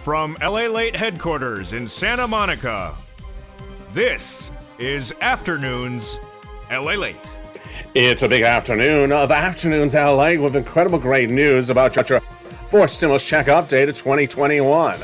From LALATE headquarters in Santa Monica, this is Afternoons LALATE. It's a big afternoon of Afternoons LA with incredible great news about your forced stimulus check update of 2021.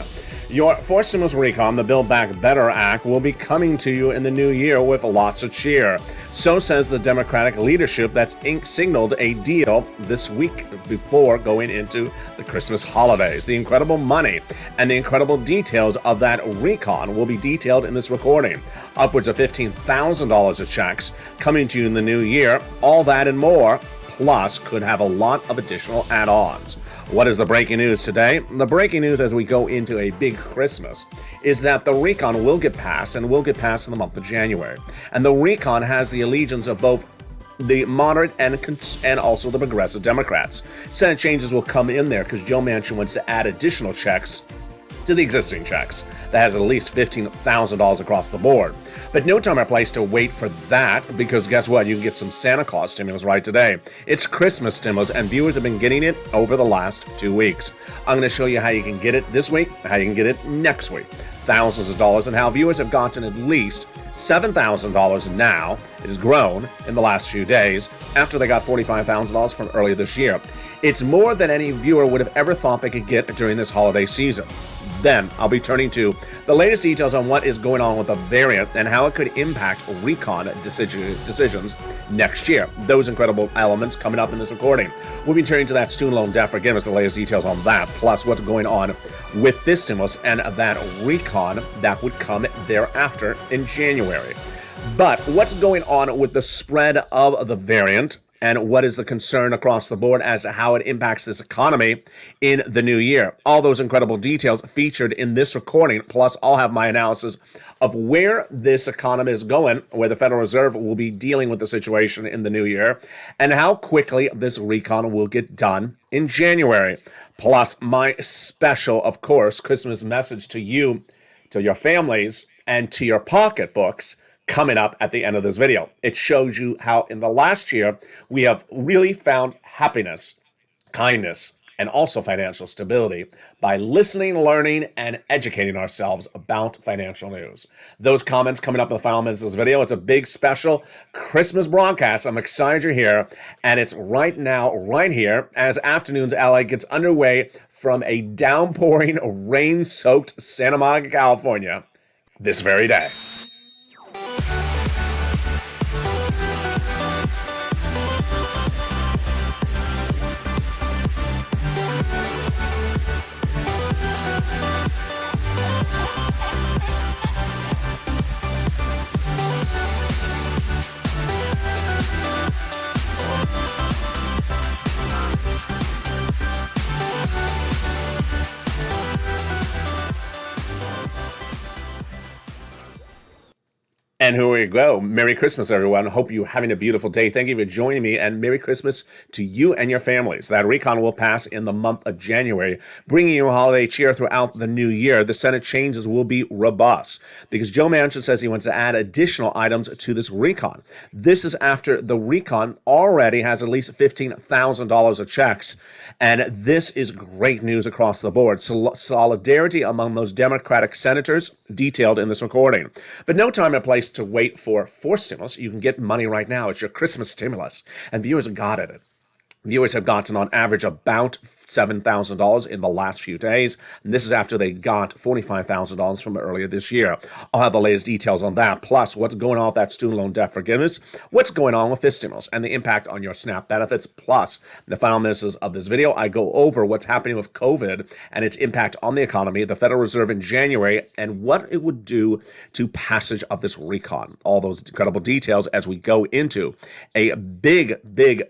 Your forced stimulus recon, the Build Back Better Act, will be coming to you in the new year with lots of cheer. So says the Democratic leadership that's signaled a deal this week before going into the Christmas holidays. The incredible money and the incredible details of that recon will be detailed in this recording. Upwards of $15,000 of checks coming to you in the new year. All that and more, plus could have a lot of additional add-ons. What is the breaking news today? The breaking news as we go into a big Christmas is that the recon will get passed, and will get passed in the month of January. And the recon has the allegiance of both the moderate and also the progressive Democrats. Senate changes will come in there because Joe Manchin wants to add additional checks to the existing checks that has at least $15,000 across the board. But no time or place to wait for that, because guess what? You can get some Santa Claus stimulus right today. It's Christmas stimulus, and viewers have been getting it over the last 2 weeks. I'm going to show you how you can get it this week, how you can get it next week. Thousands of dollars, and how viewers have gotten at least $7,000 now. It has grown in the last few days after they got $45,000 from earlier this year. It's more than any viewer would have ever thought they could get during this holiday season. Then I'll be turning to the latest details on what is going on with the variant and how it could impact recon decisions next year. Those incredible elements coming up in this recording. We'll be turning to that student loan debt forgiveness, the latest details on that, plus what's going on with this stimulus and that recon that would come thereafter in January. But what's going on with the spread of the variant, and what is the concern across the board as to how it impacts this economy in the new year? All those incredible details featured in this recording, plus I'll have my analysis of where this economy is going, where the Federal Reserve will be dealing with the situation in the new year, and how quickly this recon will get done in January. Plus my special, of course, Christmas message to you, to your families, and to your pocketbooks, coming up at the end of this video. It shows you how in the last year we have really found happiness, kindness, and also financial stability by listening, learning, and educating ourselves about financial news. Those comments coming up in the final minutes of this video. It's a big special Christmas broadcast. I'm excited you're here, and it's right now, right here, as Afternoons LA gets underway from a downpouring, rain-soaked Santa Monica, California, this very day. And here we go. Merry Christmas, everyone. Hope you're having a beautiful day. Thank you for joining me, and Merry Christmas to you and your families. That recon will pass in the month of January, bringing you holiday cheer throughout the new year. The Senate changes will be robust because Joe Manchin says he wants to add additional items to this recon. This is after the recon already has at least $15,000 of checks, and this is great news across the board. Solidarity among those Democratic senators detailed in this recording. But no time and place to wait for forced stimulus. You can get money right now. It's your Christmas stimulus, and viewers have got it. Viewers have gotten on average about $7,000 in the last few days, and this is after they got $45,000 from earlier this year. I'll have the latest details on that, plus what's going on with that student loan debt forgiveness, what's going on with this stimulus, and the impact on your SNAP benefits, plus in the final minutes of this video, I go over what's happening with COVID and its impact on the economy, the Federal Reserve in January, and what it would do to passage of this recon. All those incredible details as we go into a big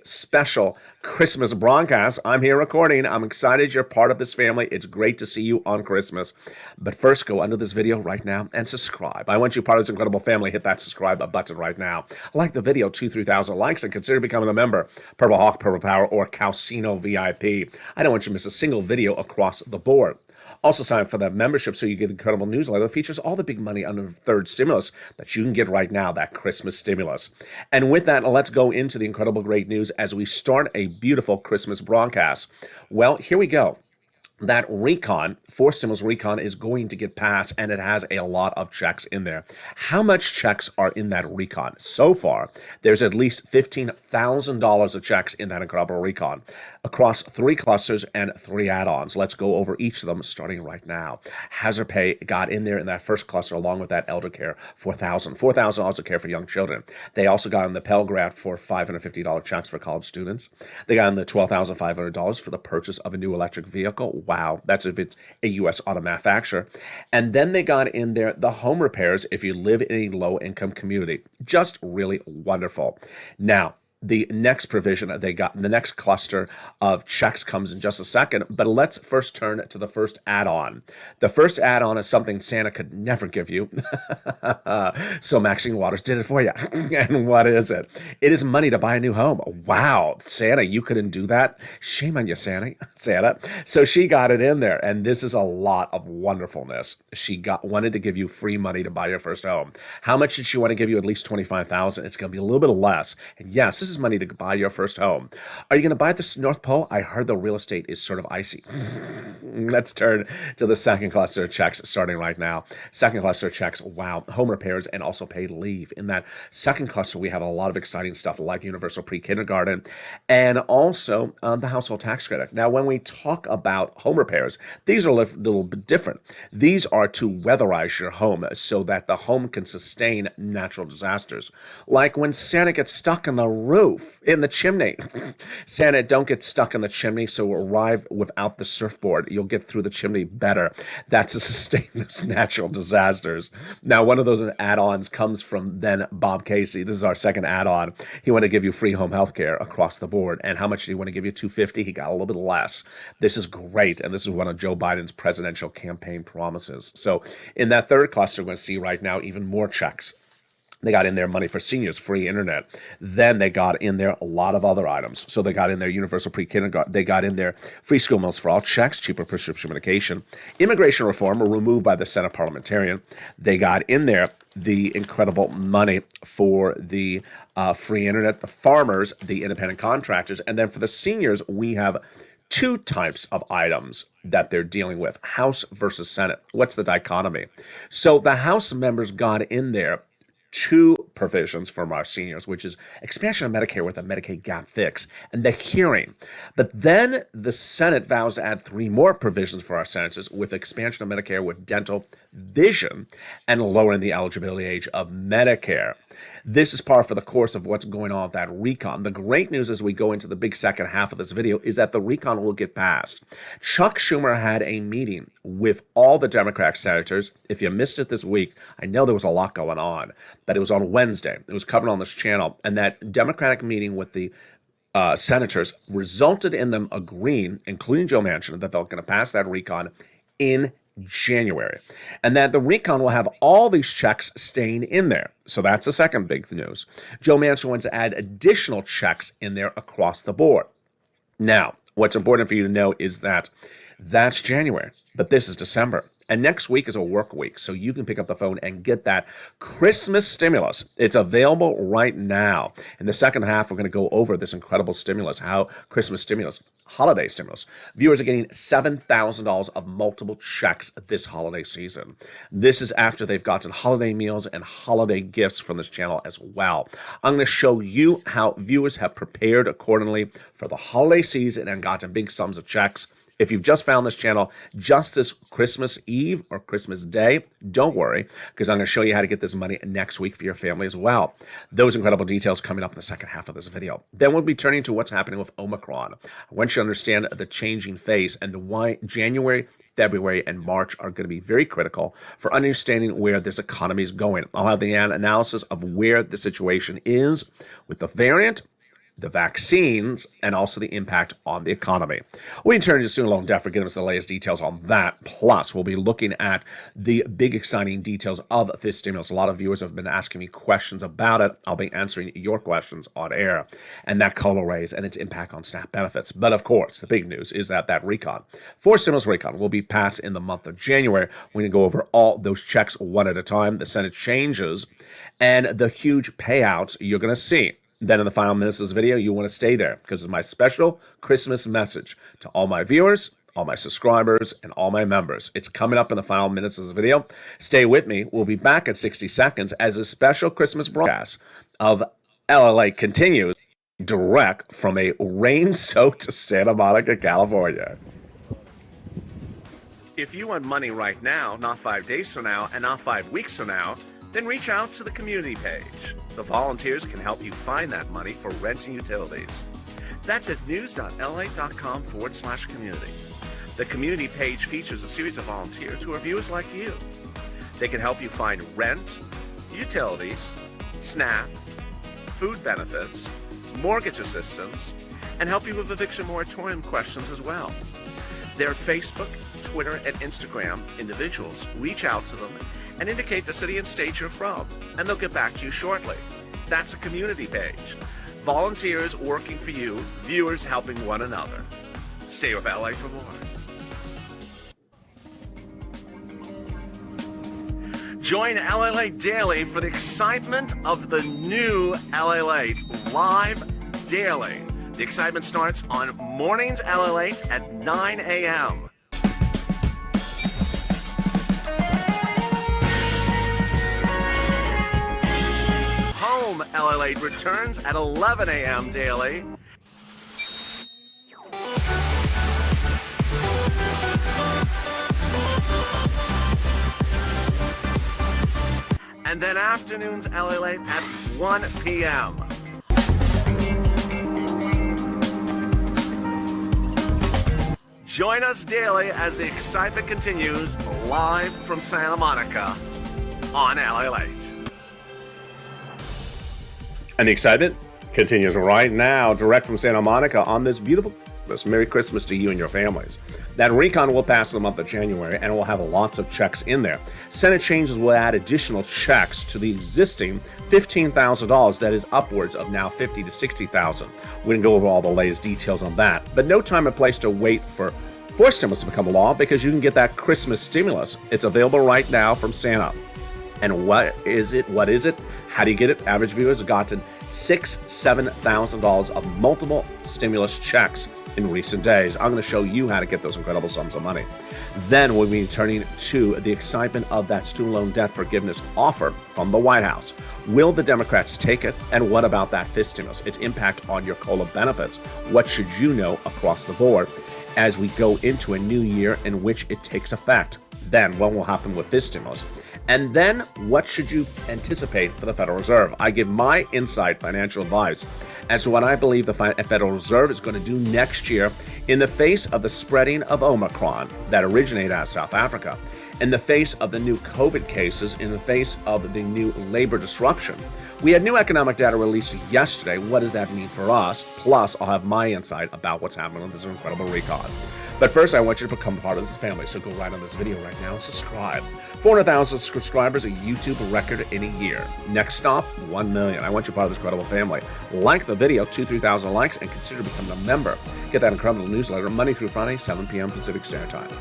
special Christmas broadcast. I'm here recording. I'm excited you're part of this family. It's great to see you on Christmas. But first, go under this video right now and subscribe. I want you part of this incredible family. Hit that subscribe button right now. Like the video, 2,000-3,000 likes, and consider becoming a member. Purple Hawk, Purple Power, or Calcino VIP. I don't want you to miss a single video across the board. Also sign up for that membership so you get incredible newsletter that features all the big money under the third stimulus that you can get right now, that Christmas stimulus. And with that, let's go into the incredible great news as we start a beautiful Christmas broadcast. Well, here we go. that recon, forced stimulus recon, is going to get passed, and it has a lot of checks in there. How much checks are in that recon? So far, there's at least $15,000 of checks in that incredible recon across 3 clusters and 3 add-ons. Let's go over each of them starting right now. Hazard pay got in there in that first cluster along with that elder care, $4,000 of care for young children. They also got in the Pell Grant for $550 checks for college students. They got in the $12,500 for the purchase of a new electric vehicle. Wow, that's if it's a U.S. auto manufacturer. And then they got in there the home repairs if you live in a low-income community. Just really wonderful. Now, the next provision they got, the next cluster of checks comes in just a second, but let's first turn to the first add-on. The first add-on is something Santa could never give you. So Maxine Waters did it for you. And what is it? It is money to buy a new home. Wow, Santa, you couldn't do that? Shame on you, Santa. So she got it in there, and this is a lot of wonderfulness. She wanted to give you free money to buy your first home. How much did she want to give you? At least $25,000. It's going to be a little bit less. And yes, this is money to buy your first home. Are you going to buy this North Pole? I heard the real estate is sort of icy. Let's turn to the second cluster of checks starting right now. Second cluster of checks, wow, home repairs and also paid leave. In that second cluster, we have a lot of exciting stuff like universal pre-kindergarten and also the household tax credit. Now, when we talk about home repairs, these are a little bit different. These are to weatherize your home so that the home can sustain natural disasters. Like when Santa gets stuck in the roof, in the chimney. Santa, don't get stuck in the chimney, so arrive without the surfboard. You'll get through the chimney better. That's to sustain those natural disasters. Now, one of those add-ons comes from then Bob Casey. This is our second add-on. He wanted to give you free home health care across the board. And how much did he want to give you? $250. He got a little bit less. This is great. And this is one of Joe Biden's presidential campaign promises. So in that third cluster, we're going to see right now even more checks. They got in there money for seniors, free internet. Then they got in there a lot of other items. So they got in there universal pre-kindergarten. They got in there free school meals for all, checks, cheaper prescription medication. Immigration reform were removed by the Senate parliamentarian. They got in there the incredible money for the free internet, the farmers, the independent contractors. And then for the seniors, we have 2 types of items that they're dealing with, House versus Senate. What's the dichotomy? So the House members got in there 2 provisions from our seniors, which is expansion of Medicare with a Medicaid gap fix and the hearing. But then the Senate vows to add 3 more provisions for our senators with expansion of Medicare with dental, vision, and lowering the eligibility age of Medicare. This is par for the course of what's going on with that recon. The great news as we go into the big second half of this video is that the recon will get passed. Chuck Schumer had a meeting with all the Democratic senators. If you missed it this week, I know there was a lot going on, but it was on Wednesday. It was covered on this channel, and that Democratic meeting with the senators resulted in them agreeing, including Joe Manchin, that they're going to pass that recon in January, and that the recon will have all these checks staying in there. So that's the second big news. Joe Manchin wants to add additional checks in there across the board. Now, what's important for you to know is that that's January, but this is December. And next week is a work week, so you can pick up the phone and get that Christmas stimulus. It's available right now. In the second half, we're going to go over this incredible stimulus, how Christmas stimulus, holiday stimulus. Viewers are getting $7,000 of multiple checks this holiday season. This is after they've gotten holiday meals and holiday gifts from this channel as well. I'm going to show you how viewers have prepared accordingly for the holiday season and gotten big sums of checks. If you've just found this channel just this Christmas Eve or Christmas Day, don't worry, because I'm going to show you how to get this money next week for your family as well. Those incredible details coming up in the second half of this video. Then we'll be turning to what's happening with Omicron. I want you to understand the changing face and why January, February, and March are going to be very critical for understanding where this economy is going. I'll have the analysis of where the situation is with the variant, the vaccines, and also the impact on the economy. We can turn to student loan debt for giving us the latest details on that. Plus, we'll be looking at the big exciting details of this stimulus. A lot of viewers have been asking me questions about it. I'll be answering your questions on air, and that COLA raise and its impact on SNAP benefits. But of course, the big news is that recon, for stimulus recon, will be passed in the month of January. We're going to go over all those checks one at a time, the Senate changes, and the huge payouts you're going to see. Then in the final minutes of this video, you want to stay there because it's my special Christmas message to all my viewers, all my subscribers, and all my members. It's coming up in the final minutes of this video. Stay with me. We'll be back in 60 seconds as a special Christmas broadcast of LALATE continues direct from a rain-soaked Santa Monica, California. If you want money right now, not 5 days from now, and not 5 weeks from now, then reach out to the community page. The volunteers can help you find that money for rent and utilities. That's at news.la.com/community. The community page features a series of volunteers who are viewers like you. They can help you find rent, utilities, SNAP, food benefits, mortgage assistance, and help you with eviction moratorium questions as well. Their Facebook, Twitter, and Instagram individuals reach out to them and indicate the city and state you're from, and they'll get back to you shortly. That's a community page. Volunteers working for you, viewers helping one another. Stay with LA for more. Join LALATE Daily for the excitement of the new LALATE live daily. The excitement starts on mornings LALATE at 9 a.m. Home LALATE returns at 11 a.m. daily. And then afternoons LALATE at 1 p.m. Join us daily as the excitement continues live from Santa Monica on LALATE. And the excitement continues right now, direct from Santa Monica on this beautiful Christmas. Merry Christmas to you and your families. That recon will pass the month of January, and we'll have lots of checks in there. Senate changes will add additional checks to the existing $15,000 that is upwards of now $50,000 to $60,000. We can go over all the latest details on that, but no time and place to wait for stimulus to become law, because you can get that Christmas stimulus. It's available right now from Santa. And what is it? How do you get it? Average viewers have gotten $6,000 to $7,000 of multiple stimulus checks in recent days. I'm going to show you how to get those incredible sums of money. Then we'll be turning to the excitement of that student loan debt forgiveness offer from the White House. Will the Democrats take it? And what about that fifth stimulus? Its impact on your COLA benefits. What should you know across the board as we go into a new year in which it takes effect? Then what will happen with this stimulus? And then what should you anticipate for the Federal Reserve? I give my inside financial advice as to what I believe the Federal Reserve is going to do next year in the face of the spreading of Omicron that originated out of South Africa, in the face of the new COVID cases, in the face of the new labor disruption. We had new economic data released yesterday. What does that mean for us? Plus, I'll have my insight about what's happening on this incredible recon. But first, I want you to become part of this family, so go right on this video right now and subscribe. 400,000 subscribers, a YouTube record in a year. Next stop, 1 million. I want you part of this incredible family. Like the video, 2,000-3,000 likes, and consider becoming a member. Get that incredible newsletter Monday through Friday, 7 p.m. Pacific Standard Time.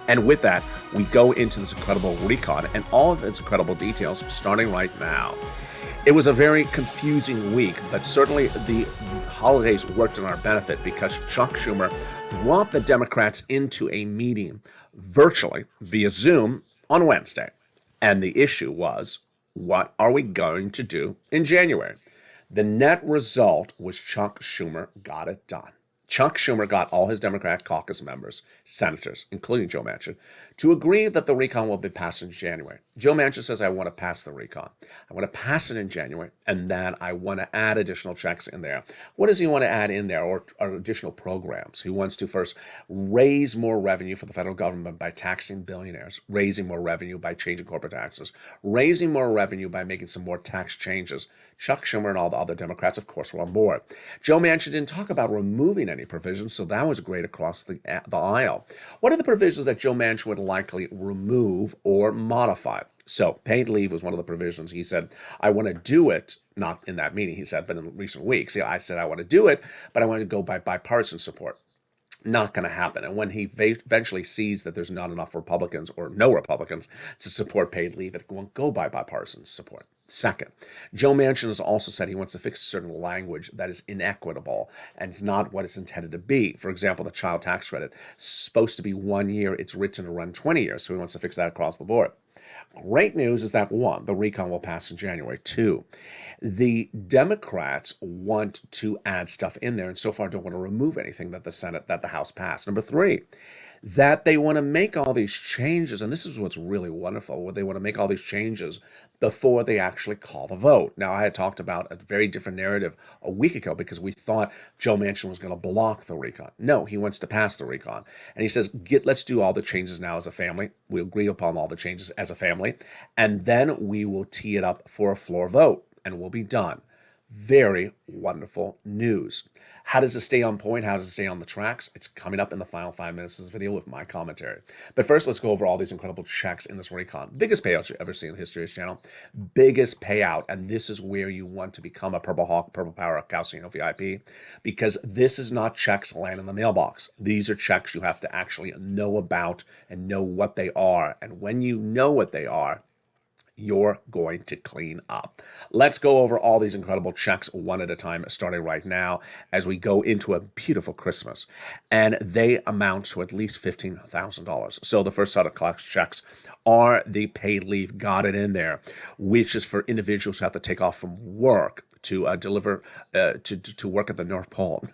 And with that, we go into this incredible recon and all of its incredible details starting right now. It was a very confusing week, but certainly the holidays worked in our benefit because Chuck Schumer brought the Democrats into a meeting virtually via Zoom on Wednesday. And the issue was, what are we going to do in January? The net result was Chuck Schumer got it done. Chuck Schumer got all his Democratic caucus members, senators, including Joe Manchin, to agree that the recon will be passed in January. Joe Manchin says, I want to pass the recon. I want to pass it in January, and then I want to add additional checks in there. What does he want to add in there, or additional programs? He wants to first raise more revenue for the federal government by taxing billionaires, raising more revenue by changing corporate taxes, raising more revenue by making some more tax changes. Chuck Schumer and all the other Democrats, of course, were on board. Joe Manchin didn't talk about removing any provisions, so that was great across the aisle. What are the provisions that Joe Manchin would likely remove or modify? So paid leave was one of the provisions. He said, I want to do it, not in that meeting, he said, but in recent weeks. I said, I want to do it, but I want to go by bipartisan support. Not going to happen. And when he eventually sees that there's not enough Republicans or no Republicans to support paid leave, it won't go by bipartisan support. Second, Joe Manchin has also said he wants to fix certain language that is inequitable and is not what it's intended to be. For example, the child tax credit is supposed to be 1 year. It's written to run 20 years. So he wants to fix that across the board. Great news is that one, the recon will pass in January. Two, the Democrats want to add stuff in there and so far don't want to remove anything that the House passed. Number three, that they want to make all these changes, and this is what's really wonderful, they want to make all these changes before they actually call the vote. Now, I had talked about a very different narrative a week ago because we thought Joe Manchin was going to block the recon. No, he wants to pass the recon. And he says, let's do all the changes now as a family. We'll agree upon all the changes as a family, and then we will tee it up for a floor vote, and we'll be done. Very wonderful news. How does it stay on point? How does it stay on the tracks? It's coming up in the final 5 minutes of this video with my commentary. But first, let's go over all these incredible checks in this recon. Biggest payout you ever seen in the history of this channel. Biggest payout, and this is where you want to become a Purple Hawk, Purple Power Calcino VIP, because this is not checks land in the mailbox. These are checks you have to actually know about and know what they are. And when you know what they are, you're going to clean up. Let's go over all these incredible checks one at a time, starting right now as we go into a beautiful Christmas. And they amount to at least $15,000. So the first set of class checks are the paid leave, got it in there, which is for individuals who have to take off from work to deliver to work at the North Pole.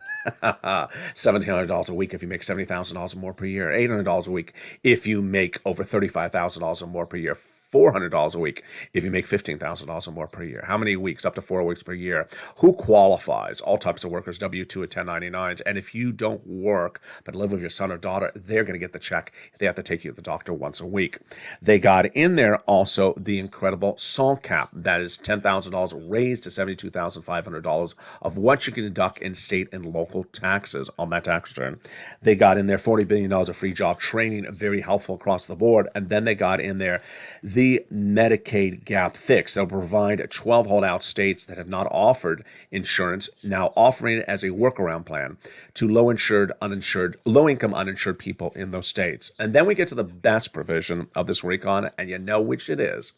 $1,700 a week if you make $70,000 or more per year. $800 a week if you make over $35,000 or more per year. $400 a week if you make $15,000 or more per year. How many weeks? Up to 4 weeks per year. Who qualifies? All types of workers, W-2 or 1099s. And if you don't work but live with your son or daughter, they're going to get the check. They have to take you to the doctor once a week. They got in there also the incredible SALT cap. That is $10,000 raised to $72,500 of what you can deduct in state and local taxes on that tax return. They got in there $40 billion of free job training, very helpful across the board. And then they got in there the Medicaid gap fix. They'll provide 12 holdout states that have not offered insurance, now offering it as a workaround plan to low-income uninsured people in those states. And then we get to the best provision of this recon, and you know which it is.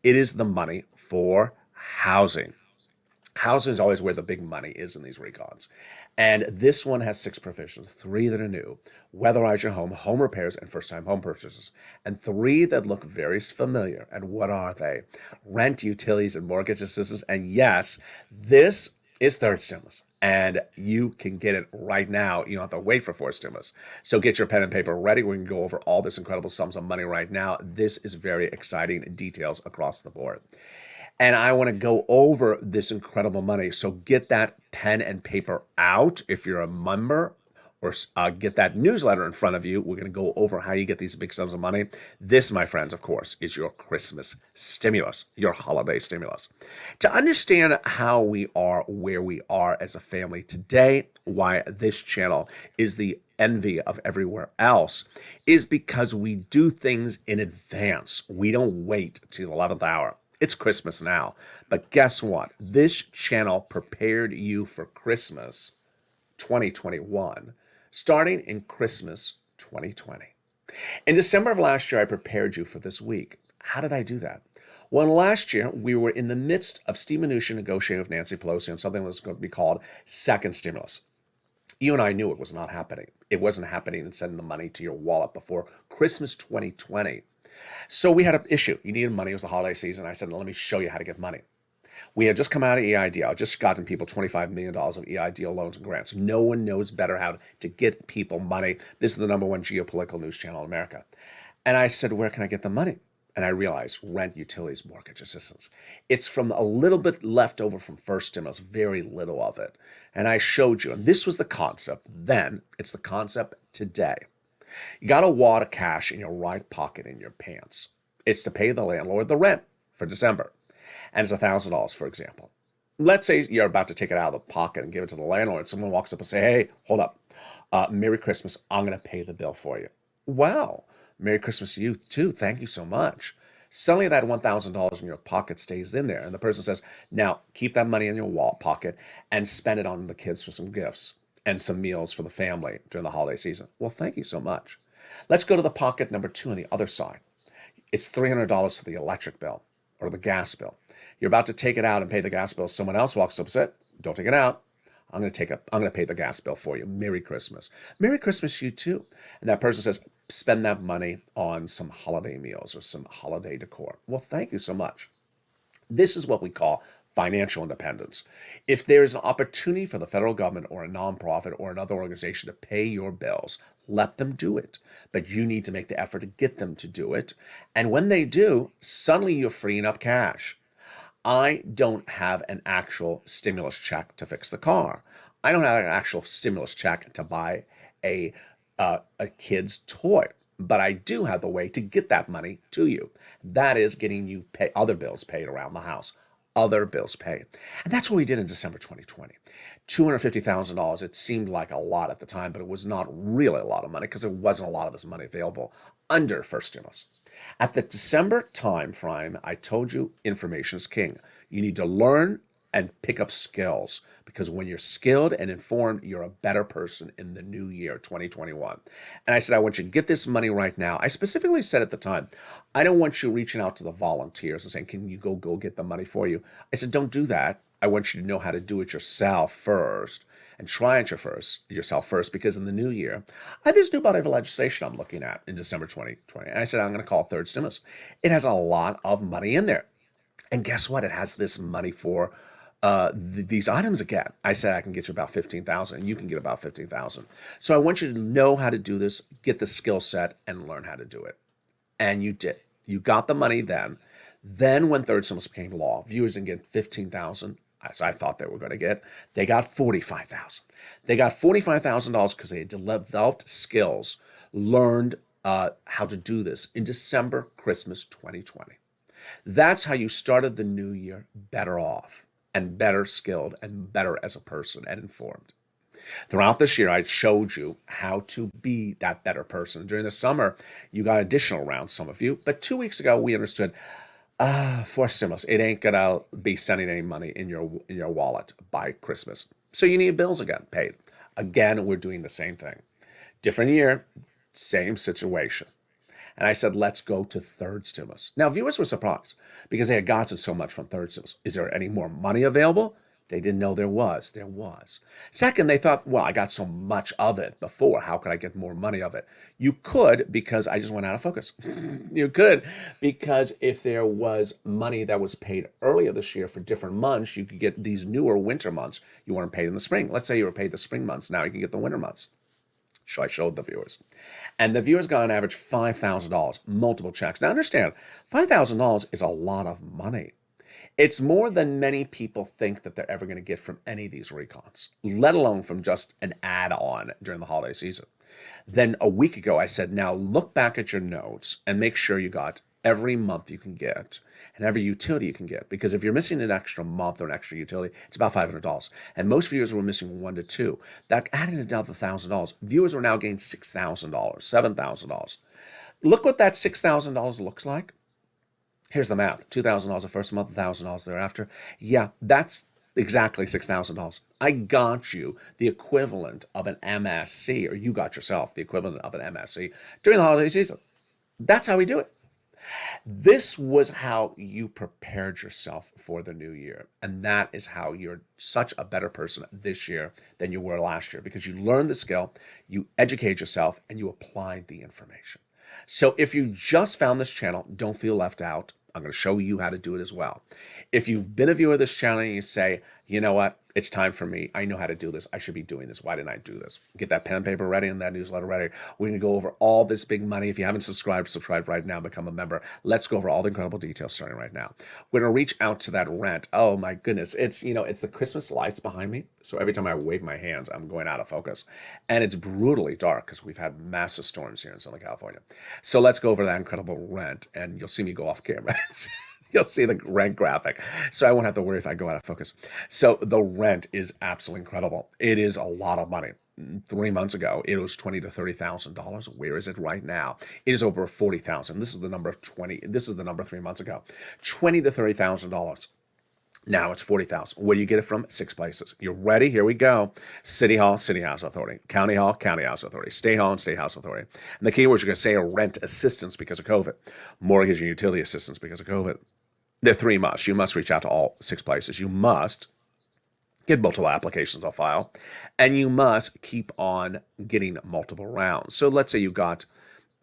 It is the money for housing. Housing is always where the big money is in these recons. And this one has 6 provisions, 3 that are new: weatherize your home, home repairs, and first-time home purchases. And 3 that look very familiar. And what are they? Rent, utilities, and mortgage assistance. And yes, this is third stimulus. And you can get it right now. You don't have to wait for fourth stimulus. So get your pen and paper ready. We can go over all this incredible sums of money right now. This is very exciting details across the board. And I want to go over this incredible money. So get that pen and paper out if you're a member, or get that newsletter in front of you. We're going to go over how you get these big sums of money. This, my friends, of course, is your Christmas stimulus, your holiday stimulus. To understand how we are where we are as a family today, why this channel is the envy of everywhere else, is because we do things in advance. We don't wait till the 11th hour. It's Christmas now, but guess what? This channel prepared you for Christmas 2021, starting in Christmas 2020. In December of last year, I prepared you for this week. How did I do that? Well, last year, we were in the midst of Steve Mnuchin negotiating with Nancy Pelosi on something that was going to be called second stimulus. You and I knew it was not happening. It wasn't happening and sending the money to your wallet before Christmas 2020. So we had an issue. You needed money. It was the holiday season. I said, let me show you how to get money. We had just come out of EIDL. Just gotten people $25 million of EIDL loans and grants. No one knows better how to get people money. This is the #1 geopolitical news channel in America. And I said, where can I get the money? And I realized rent, utilities, mortgage assistance. It's from a little bit left over from first stimulus, very little of it. And I showed you, and this was the concept then. It's the concept today. You got a wad of cash in your right pocket in your pants. It's to pay the landlord the rent for December. And it's $1,000, for example. Let's say you're about to take it out of the pocket and give it to the landlord. Someone walks up and say, hey, hold up. Merry Christmas. I'm going to pay the bill for you. Wow. Merry Christmas to you, too. Thank you so much. Suddenly that $1,000 in your pocket stays in there. And the person says, now keep that money in your wallet pocket and spend it on the kids for some gifts. and some meals for the family during the holiday season. Well, thank you so much. Let's go to the pocket number 2 on the other side. It's $300 for the electric bill or the gas bill. You're about to take it out and pay the gas bill. Someone else walks up and says, don't take it out. I'm going to pay the gas bill for you. Merry Christmas. Merry Christmas to you too. And that person says, spend that money on some holiday meals or some holiday decor. Well, thank you so much. This is what we call financial independence. If there is an opportunity for the federal government or a nonprofit or another organization to pay your bills, let them do it. But you need to make the effort to get them to do it. And when they do, suddenly you're freeing up cash. I don't have an actual stimulus check to fix the car. I don't have an actual stimulus check to buy a kid's toy. But I do have a way to get that money to you. That is getting you other bills paid around the house. Other bills paid. And that's what we did in December 2020. $250,000. It seemed like a lot at the time, but it was not really a lot of money because there wasn't a lot of this money available under first stimulus. At the December time frame, I told you information is king. You need to learn and pick up skills because when you're skilled and informed, you're a better person in the new year, 2021. And I said, I want you to get this money right now. I specifically said at the time, I don't want you reaching out to the volunteers and saying, can you go get the money for you? I said, don't do that. I want you to know how to do it yourself first and try it yourself first, because in the new year, there's new body of legislation I'm looking at in December 2020. And I said, I'm going to call it third stimulus. It has a lot of money in there. And guess what? It has this money for these items again. I said I can get you about 15,000, and you can get about 15,000. So I want you to know how to do this, get the skill set, and learn how to do it. And you did. You got the money then. Then when third stimulus became law, viewers didn't get 15,000 as I thought they were going to get. They got 45,000. They got $45,000 because they had developed skills, learned how to do this in December, Christmas 2020. That's how you started the new year better off and better skilled and better as a person and informed. Throughout this year, I showed you how to be that better person. During the summer, you got additional rounds, some of you. But 2 weeks ago, we understood, for stimulus, it ain't going to be sending any money in your wallet by Christmas. So you need bills again paid. Again, we're doing the same thing. Different year, same situation. And I said, let's go to third stimulus. Now, viewers were surprised because they had gotten so much from third stimulus. Is there any more money available? They didn't know there was. There was. Second, they thought, well, I got so much of it before. How could I get more money of it? You could, because I just went out of focus. You could, because if there was money that was paid earlier this year for different months, you could get these newer winter months. You weren't paid in the spring. Let's say you were paid the spring months. Now you can get the winter months. So I showed the viewers. And the viewers got on average $5,000, multiple checks. Now understand, $5,000 is a lot of money. It's more than many people think that they're ever going to get from any of these recons, let alone from just an add-on during the holiday season. Then a week ago, I said, now look back at your notes and make sure you got every month you can get and every utility you can get. Because if you're missing an extra month or an extra utility, it's about $500. And most viewers were missing 1 to 2. That added another $1,000. Viewers are now getting $6,000, $7,000. Look what that $6,000 looks like. Here's the math. $2,000 the first month, $1,000 thereafter. Yeah, that's exactly $6,000. I got you the equivalent of an MSC, or you got yourself the equivalent of an MSC during the holiday season. That's how we do it. This was how you prepared yourself for the new year. And that is how you're such a better person this year than you were last year, because you learned the skill, you educate yourself, and you applied the information. So if you just found this channel, don't feel left out. I'm going to show you how to do it as well. If you've been a viewer of this channel and you say, you know what, it's time for me. I know how to do this. I should be doing this. Why didn't I do this? Get that pen and paper ready and that newsletter ready. We're going to go over all this big money. If you haven't subscribed, subscribe right now. Become a member. Let's go over all the incredible details starting right now. We're going to reach out to that rent. Oh my goodness. It's the Christmas lights behind me. So every time I wave my hands, I'm going out of focus. And it's brutally dark because we've had massive storms here in Southern California. So let's go over that incredible rent, and you'll see me go off camera. You'll see the rent graphic. So I won't have to worry if I go out of focus. So the rent is absolutely incredible. It is a lot of money. 3 months ago, it was $20,000 to $30,000. Where is it right now? It is over $40,000. This is the number of 20. This is the number 3 months ago. $20,000 to $30,000. Now it's 40,000. Where do you get it from? 6 places. You're ready? Here we go. City Hall, City House Authority. County Hall, County House Authority. State Hall and State House Authority. And the keywords you're going to say are rent assistance because of COVID, mortgage and utility assistance because of COVID. There are 3 musts. You must reach out to all 6 places. You must get multiple applications on file, and you must keep on getting multiple rounds. So let's say you got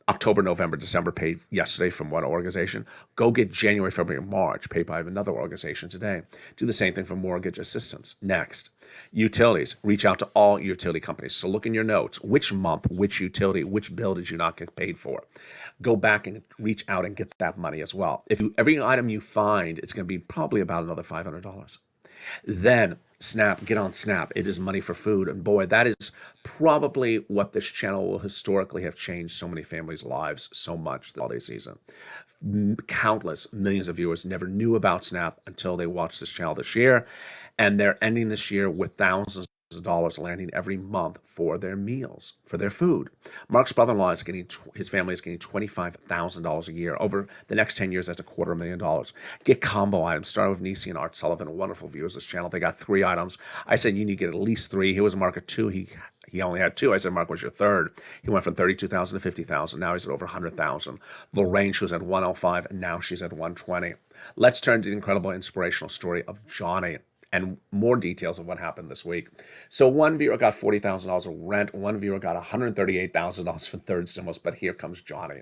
October, November, December paid yesterday from one organization. Go get January, February, March paid by another organization today. Do the same thing for mortgage assistance. Next, utilities. Reach out to all utility companies. So look in your notes. Which month, which utility, which bill did you not get paid for? Go back and reach out and get that money as well. Every item you find, it's going to be probably about another $500. Then Snap, get on Snap. It is money for food. And boy, that is probably what this channel will historically have changed so many families' lives so much the holiday season. Countless millions of viewers never knew about Snap until they watched this channel this year. And they're ending this year with thousands of dollars landing every month for their meals, for their food. Mark's brother-in-law is getting, his family is getting $25,000 a year. Over the next 10 years, that's $250,000. Get combo items. Started with Nisi and Art Sullivan, wonderful viewers of this channel. They got 3 items. I said you need to get at least 3. He was Mark at 2. He only had 2. I said, Mark, was your third? He went from $32,000 to $50,000. Now he's at over $100,000. Lorraine, she was at 105, and now she's at 120. Let's turn to the incredible inspirational story of Johnny and more details of what happened this week. So one viewer got $40,000 of rent. One viewer got $138,000 for third stimulus. But here comes Johnny.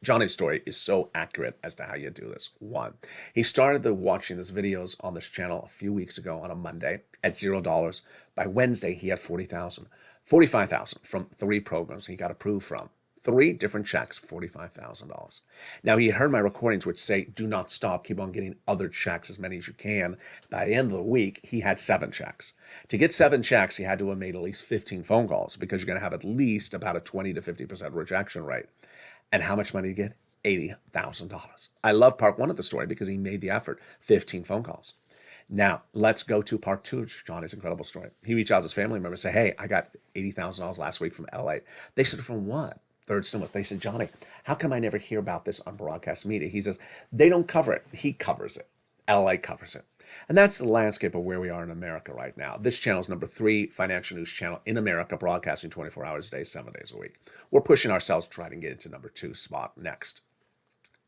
Johnny's story is so accurate as to how you do this. 1, he started watching his videos on this channel a few weeks ago on a Monday at $0. By Wednesday, he had $45,000 from 3 programs he got approved from. 3 different checks, $45,000. Now, he had heard my recordings which say, do not stop, keep on getting other checks, as many as you can. By the end of the week, he had 7 checks. To get 7 checks, he had to have made at least 15 phone calls because you're going to have at least about a 20 to 50% rejection rate. And how much money did he get? $80,000. I love part 1 of the story because he made the effort, 15 phone calls. Now, let's go to part 2 of Johnny's incredible story. He reached out to his family member and said, hey, I got $80,000 last week from LALATE. They said, from what? Third stimulus. They said, Johnny, how come I never hear about this on broadcast media? He says, they don't cover it. He covers it. LALATE covers it. And that's the landscape of where we are in America right now. This channel is number 3 financial news channel in America, broadcasting 24 hours a day, 7 days a week. We're pushing ourselves to try to get into number 2 spot next.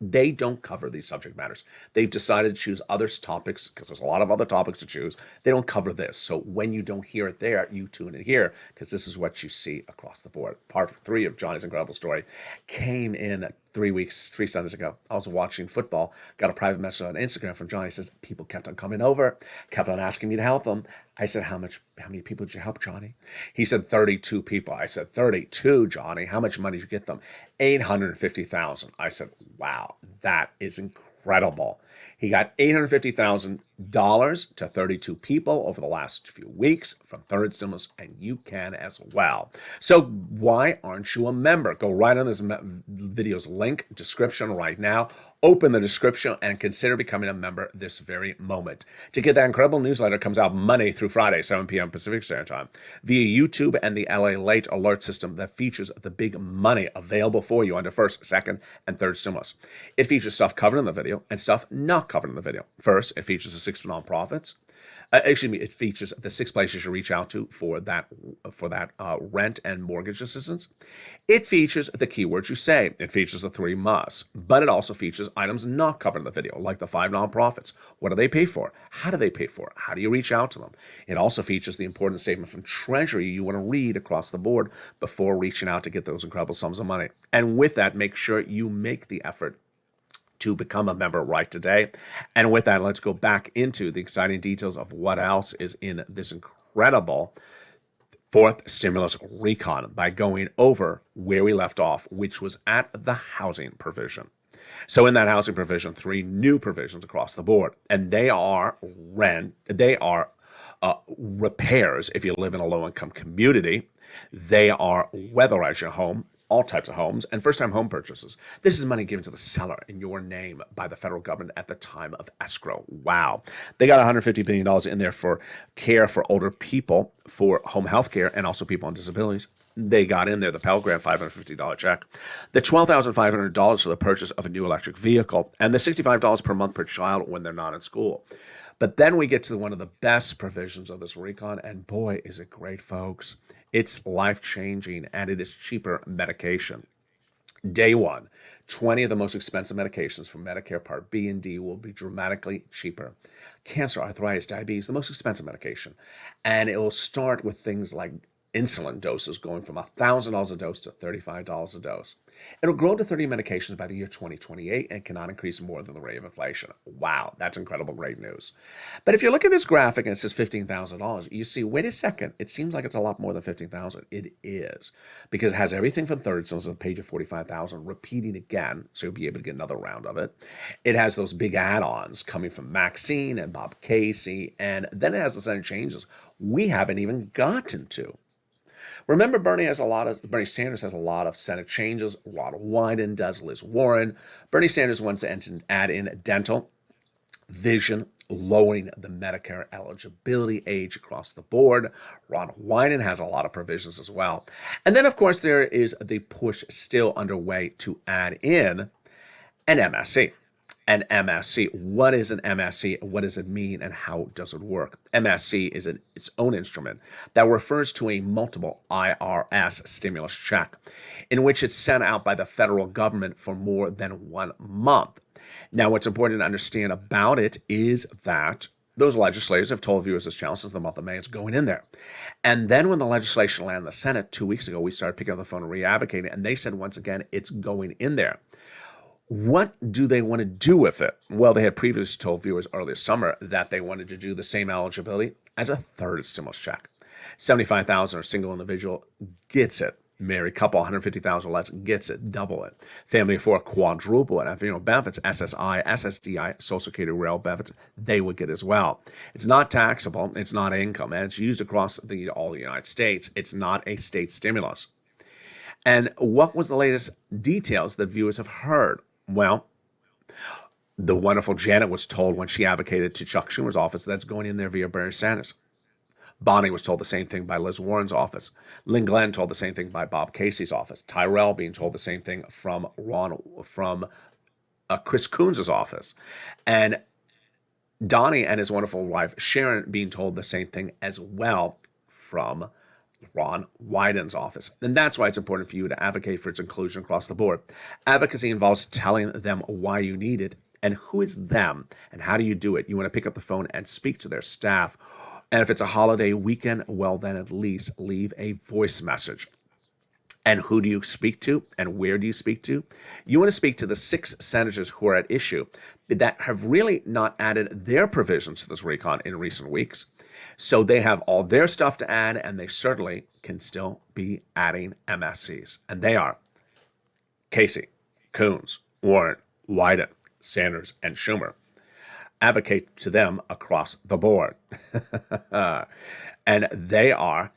They don't cover these subject matters. They've decided to choose other topics because there's a lot of other topics to choose. They don't cover this. So when you don't hear it there, you tune in here because this is what you see across the board. Part 3 of Johnny's incredible story came in 3 Sundays ago. I was watching football, got a private message on Instagram from Johnny. He says, people kept on coming over, kept on asking me to help them. I said, how many people did you help, Johnny? He said, 32 people. I said, 32, Johnny. How much money did you get them? $850,000. I said, wow, that is incredible. He got $850,000 to 32 people over the last few weeks from third stimulus, and you can as well. So why aren't you a member? Go right on this video's link, description right now. Open the description and consider becoming a member this very moment. To get that incredible newsletter, comes out Monday through Friday, 7 p.m. Pacific Standard Time, via YouTube and the LALATE alert system that features the big money available for you under first, second, and third stimulus. It features stuff covered in the video and stuff not covered in the video. First, it features the 6 nonprofits. It features the 6 places you reach out to for that rent and mortgage assistance. It features the keywords you say. It features the 3 musts, but it also features items not covered in the video, like the 5 nonprofits. What do they pay for? How do they pay for it? How do you reach out to them? It also features the important statement from Treasury you want to read across the board before reaching out to get those incredible sums of money. And with that, make sure you make the effort to become a member right today. And with that, let's go back into the exciting details of what else is in this incredible 4th stimulus recon by going over where we left off, which was at the housing provision. So in that housing provision, 3 new provisions across the board, and they are repairs if you live in a low-income community. They are weatherize your home, all types of homes, and first-time home purchases. This is money given to the seller in your name by the federal government at the time of escrow. Wow. They got $150 billion in there for care for older people, for home health care, and also people on disabilities. They got in there the Pell Grant $550 check, the $12,500 for the purchase of a new electric vehicle, and the $65 per month per child when they're not in school. But then we get to one of the best provisions of this recon, and boy, is it great, folks. It's life-changing, and it is cheaper medication. Day one, 20 of the most expensive medications from Medicare Part B and D will be dramatically cheaper. Cancer, arthritis, diabetes, the most expensive medication. And it will start with things like insulin doses going from $1,000 a dose to $35 a dose. It'll grow to 30 medications by the year 2028 and cannot increase more than the rate of inflation. Wow, that's incredible, great news. But if you look at this graphic and it says $15,000, you see, wait a second, it seems like it's a lot more than $15,000. It is, because it has everything from third, so it's a page of 45,000 repeating again, so you'll be able to get another round of it. It has those big add-ons coming from Maxine and Bob Casey, and then it has the Senate changes we haven't even gotten to. Remember, Bernie Sanders has a lot of Senate changes. Ron Wyden does, Liz Warren. Bernie Sanders wants to add in dental, vision, lowering the Medicare eligibility age across the board. Ron Wyden has a lot of provisions as well. And then, of course, there is the push still underway to add in an MSC. An MSC. What is an MSC? What does it mean and how does it work? MSC is its own instrument that refers to a multiple IRS stimulus check in which it's sent out by the federal government for more than 1 month. Now, what's important to understand about it is that those legislators have told viewers this channel since the month of May it's going in there. And then when the legislation landed in the Senate 2 weeks ago, we started picking up the phone and re-advocating, and they said once again it's going in there. What do they want to do with it? Well, they had previously told viewers earlier summer that they wanted to do the same eligibility as a third stimulus check. $75,000 or single individual gets it. Married couple, $150,000 less gets it. Double it. Family of four, quadruple it. Benefits, SSI, SSDI, Social Security, rail benefits, they would get as well. It's not taxable. It's not income, and it's used across all the United States. It's not a state stimulus. And what was the latest details that viewers have heard? Well, the wonderful Janet was told when she advocated to Chuck Schumer's office that's going in there via Bernie Sanders. Bonnie was told the same thing by Liz Warren's office. Lynn Glenn told the same thing by Bob Casey's office. Tyrell being told the same thing from Chris Coons' office. And Donnie and his wonderful wife Sharon being told the same thing as well from Ron Wyden's office. And that's why it's important for you to advocate for its inclusion across the board. Advocacy involves telling them why you need it and who is them and how do you do it. You want to pick up the phone and speak to their staff. And if it's a holiday weekend, well, then at least leave a voice message. And who do you speak to and where do you speak to? You want to speak to the 6 senators who are at issue that have really not added their provisions to this recon in recent weeks. So they have all their stuff to add, and they certainly can still be adding MSCs. And they are Casey, Coons, Warren, Wyden, Sanders, and Schumer. Advocate to them across the board. And they are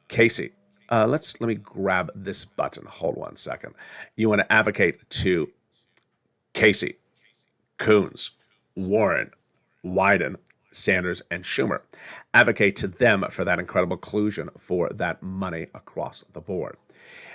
Casey. Let me grab this button. Hold one second. You want to advocate to Casey, Coons, Warren, Wyden, Sanders, and Schumer. Advocate to them for that incredible inclusion for that money across the board.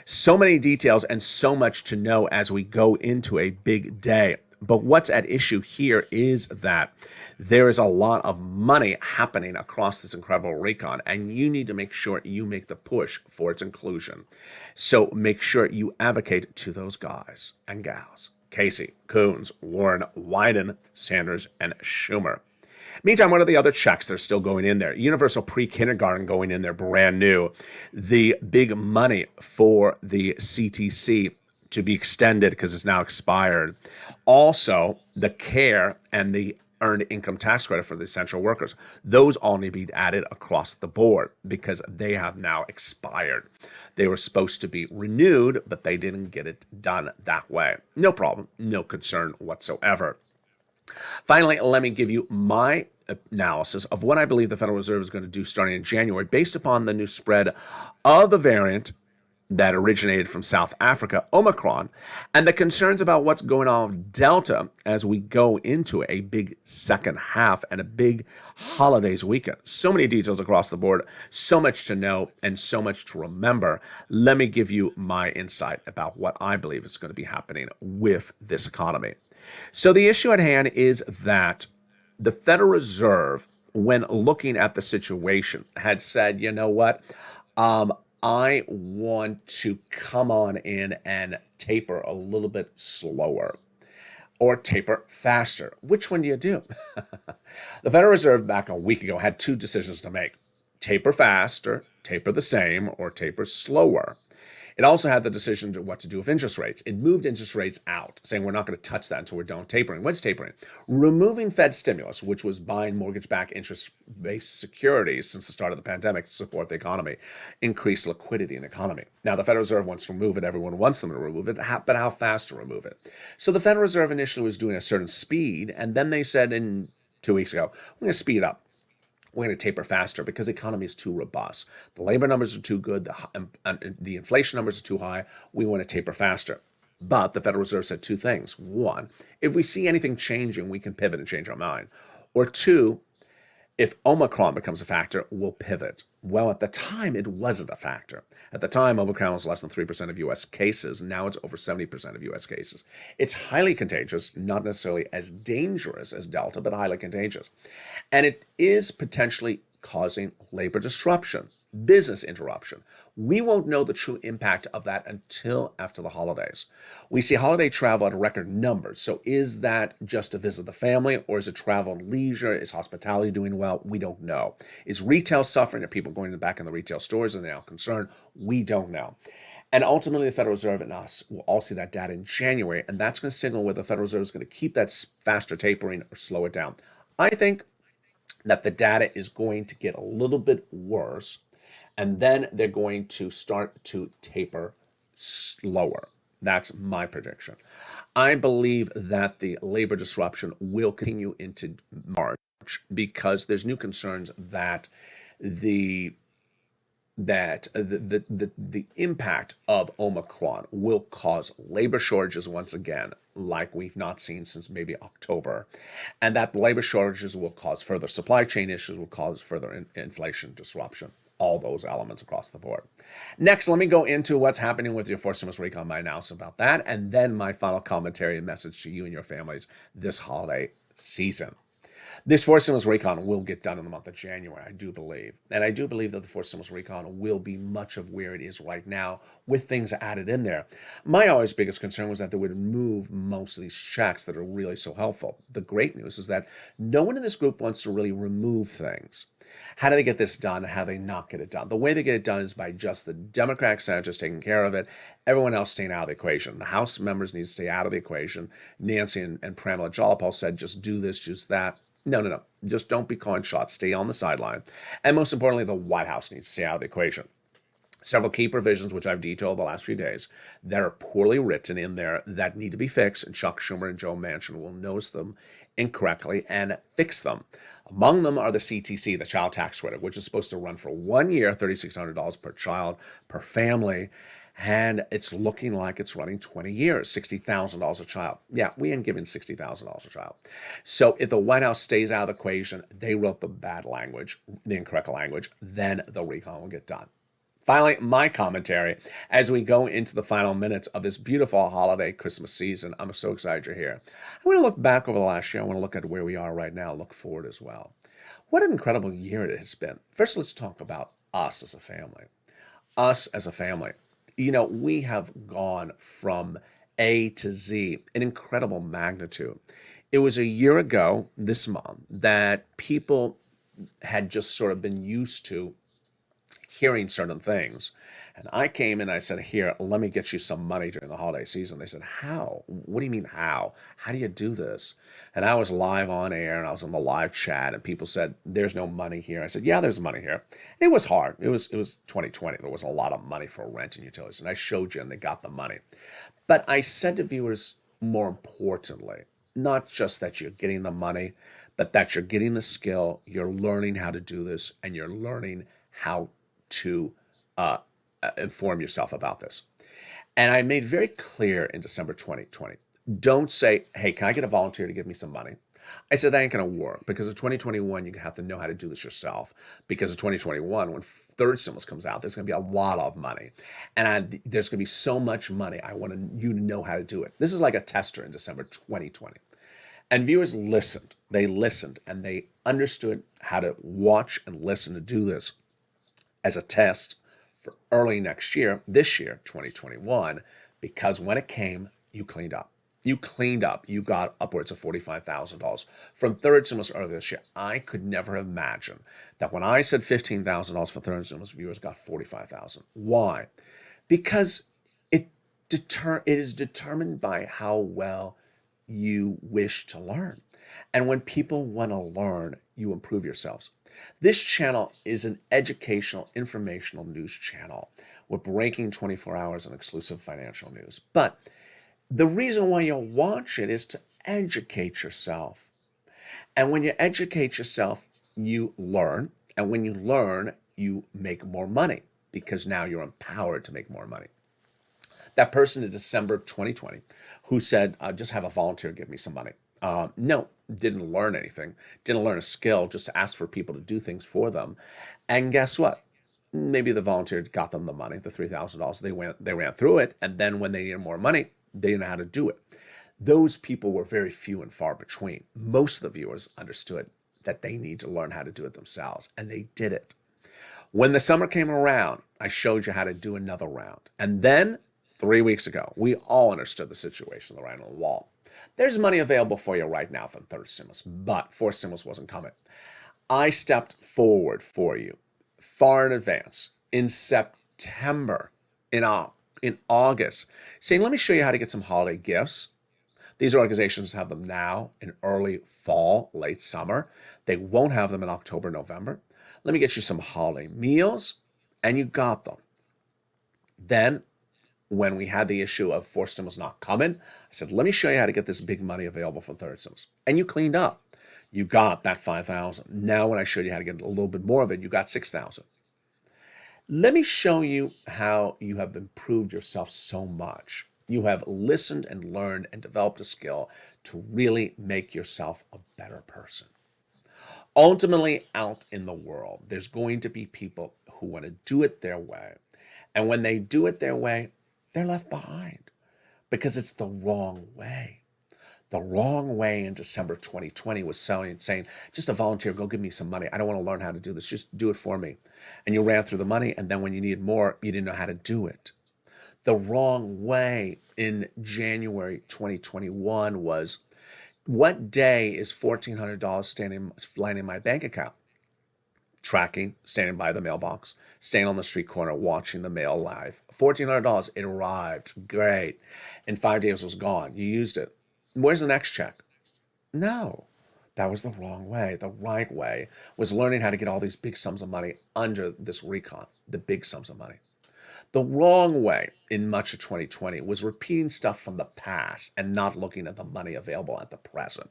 So many details and so much to know as we go into a big day. But what's at issue here is that there is a lot of money happening across this incredible recon, and you need to make sure you make the push for its inclusion. So make sure you advocate to those guys and gals. Casey, Coons, Warren, Wyden, Sanders, and Schumer. Meantime, what are the other checks that are still going in there? Universal pre-kindergarten going in there, brand new. The big money for the CTC to be extended because it's now expired. Also, the CARE and the earned income tax credit for the essential workers. Those all need to be added across the board because they have now expired. They were supposed to be renewed, but they didn't get it done that way. No problem, no concern whatsoever. Finally, let me give you my analysis of what I believe the Federal Reserve is going to do starting in January based upon the new spread of the variant that originated from South Africa, Omicron, and the concerns about what's going on with Delta as we go into a big second half and a big holidays weekend. So many details across the board, so much to know and so much to remember. Let me give you my insight about what I believe is going to be happening with this economy. So the issue at hand is that The Federal Reserve, when looking at the situation, had said, you know what? Um, I want to come on in and taper a little bit slower or taper faster. Which one do you do? The Federal Reserve back a week ago had two decisions to make: taper faster, taper the same, or taper slower. It also had the decision to what to do with interest rates. It moved interest rates out, saying we're not going to touch that until we're done tapering. What's tapering? Removing Fed stimulus, which was buying mortgage-backed interest-based securities since the start of the pandemic to support the economy, increase liquidity in the economy. Now, the Federal Reserve wants to remove it. Everyone wants them to remove it, but how fast to remove it? So the Federal Reserve initially was doing a certain speed, and then they said in 2 weeks ago, we're going to speed up. We're going to taper faster because the economy is too robust. The labor numbers are too good. The inflation numbers are too high. We want to taper faster. But the Federal Reserve said two things. One, if we see anything changing, we can pivot and change our mind. Or two, if Omicron becomes a factor, we'll pivot. Well, at the time, it wasn't a factor. At the time, Omicron was less than 3% of U.S. cases. Now it's over 70% of U.S. cases. It's highly contagious, not necessarily as dangerous as Delta, but highly contagious. And it is potentially causing labor disruption, business interruption. We won't know the true impact of that until after the holidays. We see holiday travel at record numbers. So is that just to visit the family, or is it travel and leisure? Is hospitality doing well? We don't know. Is retail suffering? Are people going back in the retail stores and they're now concerned? We don't know. And ultimately, the Federal Reserve and us will all see that data in January, and that's going to signal whether the Federal Reserve is going to keep that faster tapering or slow it down. I think that the data is going to get a little bit worse, and then they're going to start to taper slower. That's my prediction. I believe that the labor disruption will continue into March because there's new concerns that the the impact of Omicron will cause labor shortages once again, like we've not seen since maybe October, and that labor shortages will cause further supply chain issues, will cause further inflation disruption. All those elements across the board. Next, let me go into what's happening with your fourth stimulus recon, my analysis about that, and then my final commentary and message to you and your families this holiday season. This fourth stimulus recon will get done in the month of January, I do believe. And I do believe that the fourth stimulus recon will be much of where it is right now with things added in there. My always biggest concern was that they would remove most of these checks that are really so helpful. The great news is that no one in this group wants to really remove things. How do they get this done? How do they not get it done? The way they get it done is by just the Democratic senators taking care of it, everyone else staying out of the equation. The House members need to stay out of the equation. Nancy and Pramila Jayapal said, just do this, just that. No. Just don't be calling shots. Stay on the sideline. And most importantly, the White House needs to stay out of the equation. Several key provisions, which I've detailed the last few days, that are poorly written in there that need to be fixed, and Chuck Schumer and Joe Manchin will notice them incorrectly and fix them. Among them are the CTC, the child tax credit, which is supposed to run for 1 year, $3,600 per child, per family, and it's looking like it's running 20 years, $60,000 a child. Yeah, we ain't giving $60,000 a child. So if the White House stays out of the equation, they wrote the bad language, the incorrect language, then the recon will get done. Finally, my commentary as we go into the final minutes of this beautiful holiday Christmas season. I'm so excited you're here. I want to look back over the last year. I want to look at where we are right now, look forward as well. What an incredible year it has been. First, let's talk about us as a family. Us as a family. You know, we have gone from A to Z in incredible magnitude. It was a year ago this month that people had just sort of been used to hearing certain things. And I came in and I said, here, let me get you some money during the holiday season. They said, how? What do you mean how? How do you do this? And I was live on air and I was on the live chat and people said, there's no money here. I said, yeah, there's money here. It was hard. It was 2020. There was a lot of money for rent and utilities. And I showed you and they got the money. But I said to viewers, more importantly, not just that you're getting the money, but that you're getting the skill, you're learning how to do this, and you're learning how to inform yourself about this. And I made very clear in December 2020, don't say, hey, can I get a volunteer to give me some money? I said, that ain't going to work because in 2021, you have to know how to do this yourself. Because in 2021, when third stimulus comes out, there's going to be a lot of money. And there's going to be so much money. I want you to know how to do it. This is like a tester in December 2020. And viewers listened. They listened and they understood how to watch and listen to do this as a test for early next year, this year, 2021, because when it came, you cleaned up. You cleaned up. You got upwards of $45,000 from third stimulus earlier this year. I could never imagine that when I said $15,000 for third stimulus, viewers got $45,000. Why? Because it is determined by how well you wish to learn. And when people want to learn, you improve yourselves. This channel is an educational, informational news channel. We're breaking 24 hours of exclusive financial news. But the reason why you watch it is to educate yourself. And when you educate yourself, you learn. And when you learn, you make more money because now you're empowered to make more money. That person in December 2020 who said, just have a volunteer give me some money. No, didn't learn anything, didn't learn a skill, just asked for people to do things for them. And guess what? Maybe the volunteer got them the money, the $3,000. They ran through it. And then when they needed more money, they didn't know how to do it. Those people were very few and far between. Most of the viewers understood that they need to learn how to do it themselves, and they did it. When the summer came around, I showed you how to do another round. And then 3 weeks ago, we all understood the situation, the writing on the wall. There's money available for you right now from third stimulus, but fourth stimulus wasn't coming. I stepped forward for you far in advance in September, in August, saying, let me show you how to get some holiday gifts. These organizations have them now in early fall, late summer. They won't have them in October, November. Let me get you some holiday meals, and you got them. Then, when we had the issue of fourth stimulus not coming, I said, let me show you how to get this big money available from third stimulus. And you cleaned up. You got that $5,000. Now, when I showed you how to get a little bit more of it, you got $6,000. Let me show you how you have improved yourself so much. You have listened and learned and developed a skill to really make yourself a better person. Ultimately, out in the world, there's going to be people who want to do it their way. And when they do it their way, they're left behind because it's the wrong way. The wrong way in December 2020 was saying, just a volunteer, go give me some money. I don't want to learn how to do this. Just do it for me. And you ran through the money. And then when you needed more, you didn't know how to do it. The wrong way in January 2021 was, what day is $1,400 lying in my bank account? Tracking, standing by the mailbox, staying on the street corner, watching the mail live. $1,400, it arrived. Great. In 5 days, it was gone. You used it. Where's the next check? No, that was the wrong way. The right way was learning how to get all these big sums of money under this recon, the big sums of money. The wrong way in much of 2020 was repeating stuff from the past and not looking at the money available at the present.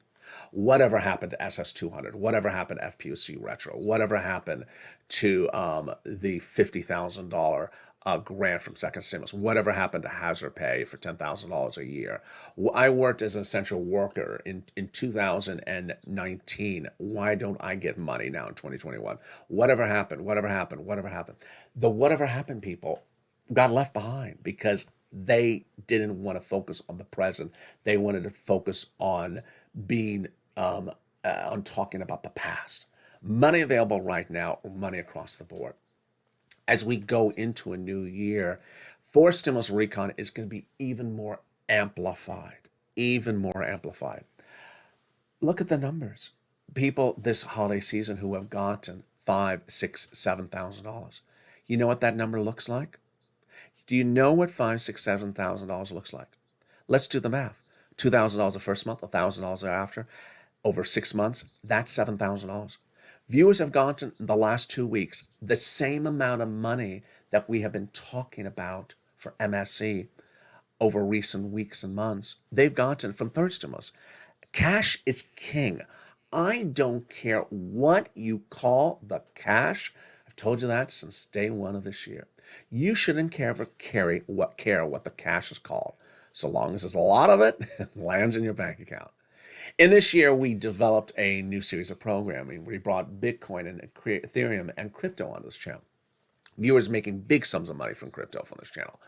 Whatever happened to SS200, whatever happened to FPOC Retro, whatever happened to the $50,000 grant from second stimulus, whatever happened to hazard pay for $10,000 a year. I worked as an essential worker in 2019. Why don't I get money now in 2021? Whatever happened, whatever happened, whatever happened. The whatever happened people got left behind because they didn't want to focus on the present. They wanted to focus on being on talking about the past. Money available right now, money across the board. As we go into a new year, fourth stimulus recon is going to be even more amplified, even more amplified. Look at the numbers. People this holiday season who have gotten $5,000, $6,000, $7,000. You know what that number looks like? Do you know what $5,000, $6,000, $7,000 looks like? Let's do the math. $2,000 the first month, $1,000 thereafter, over 6 months, that's $7,000. Viewers have gotten in the last 2 weeks the same amount of money that we have been talking about for MSC over recent weeks and months. They've gotten from third stimulus. Cash is king. I don't care what you call the cash. I've told you that since day one of this year. You shouldn't care what the cash is called, so long as there's a lot of it, it lands in your bank account. In this year, we developed a new series of programming. We brought Bitcoin and Ethereum and crypto on this channel. Viewers making big sums of money from crypto from this channel.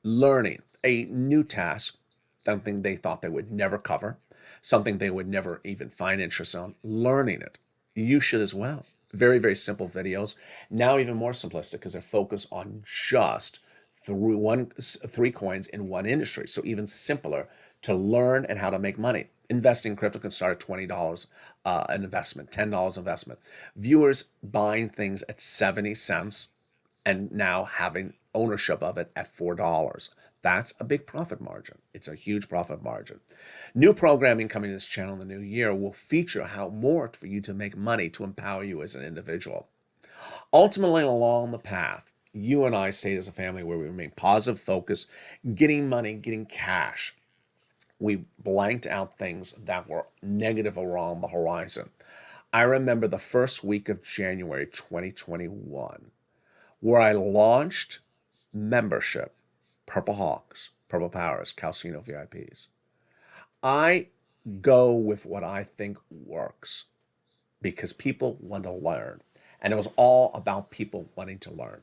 Learning a new task something they thought they would never cover, something they would never even find interest on, learning it. You should as well. Very, very simple videos. Now even more simplistic because they're focused on just three coins in one industry. So even simpler to learn and how to make money. Investing in crypto can start at $20 an investment, $10 investment. Viewers buying things at 70 cents and now having ownership of it at $4. That's a big profit margin. It's a huge profit margin. New programming coming to this channel in the new year will feature how more for you to make money to empower you as an individual. Ultimately, along the path, you and I stayed as a family where we remain positive, focused, getting money, getting cash. We blanked out things that were negative around the horizon. I remember the first week of January 2021, where I launched membership, Purple Hawks, Purple Powers, Calcino VIPs. I go with what I think works because people want to learn. And it was all about people wanting to learn.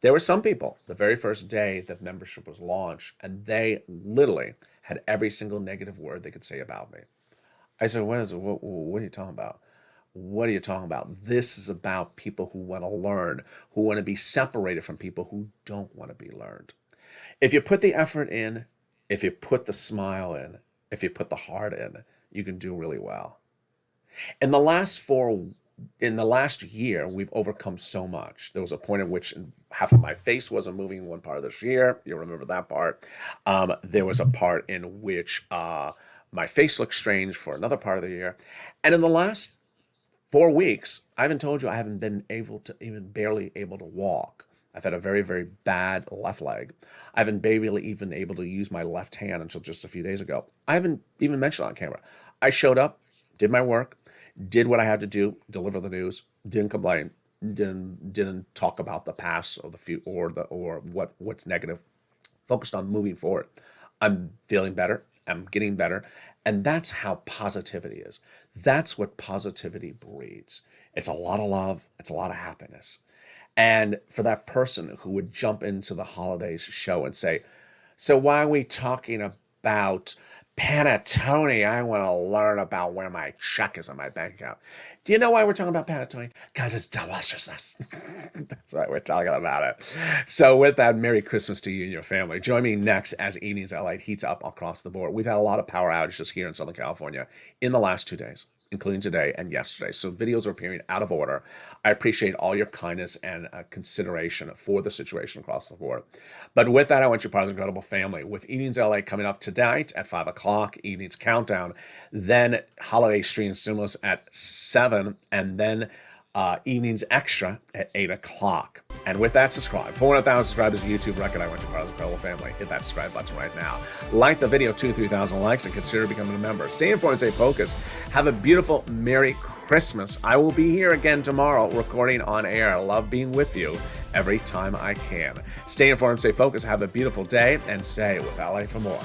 There were some people, the very first day that membership was launched, and they literally had every single negative word they could say about me. I said, what are you talking about? What are you talking about? This is about people who want to learn, who want to be separated from people who don't want to be learned. If you put the effort in, if you put the smile in, if you put the heart in, you can do really well. In the last year, we've overcome so much. There was a point at which half of my face wasn't moving one part of this year. You remember that part. There was a part in which my face looked strange for another part of the year. And in the last 4 weeks, I haven't told you I haven't been barely able to walk. I've had a very, very bad left leg. I haven't barely even able to use my left hand until just a few days ago. I haven't even mentioned it on camera. I showed up, did my work, did what I had to do, deliver the news, didn't complain, didn't talk about the past or the future or what's negative. Focused on moving forward. I'm feeling better. I'm getting better. And that's how positivity is. That's what positivity breeds. It's a lot of love. It's a lot of happiness. And for that person who would jump into the holidays show and say, so why are we talking about panettone? I want to learn about where my check is on my bank account. Do you know why we're talking about panettone? Because it's deliciousness. That's why we're talking about it. So with that, Merry Christmas to you and your family. Join me next as Evenings LA heats up across the board. We've had a lot of power outages here in Southern California in the last 2 days, including today and yesterday. So videos are appearing out of order. I appreciate all your kindness and consideration for the situation across the board. But with that, I want you part of the incredible family. With Evenings LA coming up tonight at 5 o'clock, Evenings Countdown, then Holiday Stream Stimulus at 7, and then Evenings Extra at 8 o'clock. And with that, subscribe. 400,000 subscribers to YouTube record. I want you part of the incredible family. Hit that subscribe button right now. Like the video, 2,000-3,000 likes, and consider becoming a member. Stay informed, stay focused. Have a beautiful Merry Christmas. I will be here again tomorrow recording on air. I love being with you every time I can. Stay informed, stay focused. Have a beautiful day, and stay with LA for more.